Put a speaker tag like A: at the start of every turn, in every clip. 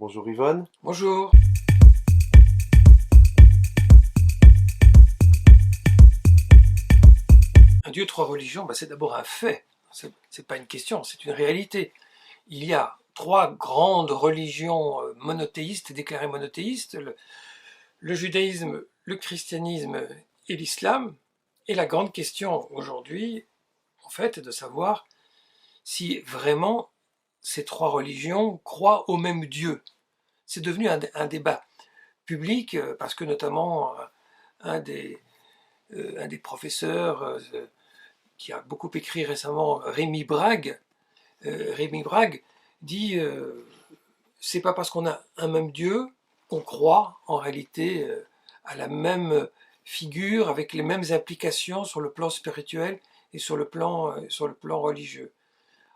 A: Bonjour Yvonne.
B: Bonjour. Un Dieu, trois religions, c'est d'abord un fait. C'est pas une question, c'est une réalité. Il y a trois grandes religions monothéistes, déclarées monothéistes, le judaïsme, le christianisme et l'islam. Et la grande question aujourd'hui, en fait, est de savoir si vraiment ces trois religions croient au même Dieu. C'est devenu un débat public parce que notamment un des professeurs qui a beaucoup écrit récemment, Rémi Brague dit c'est pas parce qu'on a un même Dieu qu'on croit en réalité à la même figure avec les mêmes implications sur le plan spirituel et sur le plan religieux.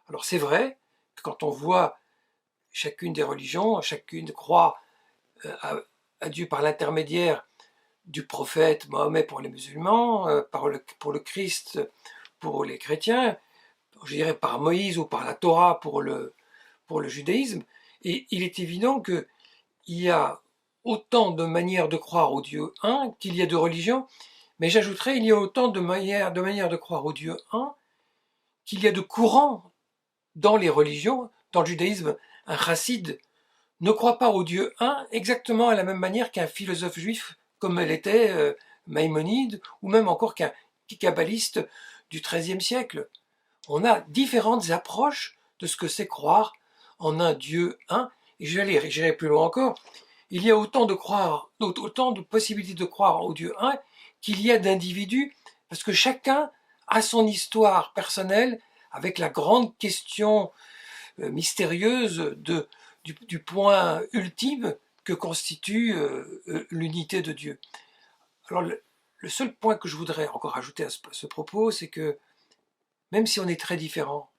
B: Alors c'est vrai que quand on voit chacune des religions, chacune croit à Dieu par l'intermédiaire du prophète Mahomet pour les musulmans, pour le Christ pour les chrétiens, je dirais par Moïse ou par la Torah pour le judaïsme. Et il est évident qu'il y a autant de manières de croire au Dieu un qu'il y a de religions, mais j'ajouterais il y a autant de manières de croire au Dieu un qu'il y a de courants dans les religions. Dans le judaïsme, un chassid ne croit pas au Dieu un exactement à la même manière qu'un philosophe juif comme l'était Maïmonide, ou même encore qu'un kabbaliste du XIIIe siècle. On a différentes approches de ce que c'est croire en un Dieu un, et j'irai plus loin encore. Il y a autant de possibilités de croire au Dieu un qu'il y a d'individus, parce que chacun a son histoire personnelle avec la grande question mystérieuse du point ultime que constitue l'unité de Dieu. Alors le seul point que je voudrais encore ajouter à ce propos, c'est que même si on est très différents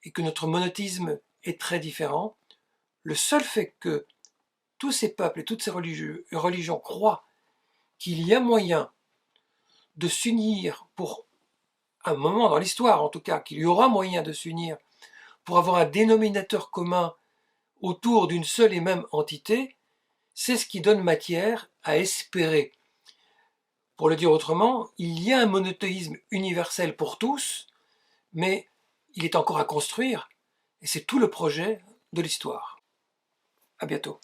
B: et que notre monothéisme est très différent, le seul fait que tous ces peuples et toutes ces religions croient qu'il y a moyen de s'unir pour un moment dans l'histoire, en tout cas, qu'il y aura moyen de s'unir pour avoir un dénominateur commun autour d'une seule et même entité, c'est ce qui donne matière à espérer. Pour le dire autrement, il y a un monothéisme universel pour tous, mais il est encore à construire, et c'est tout le projet de l'histoire. À bientôt.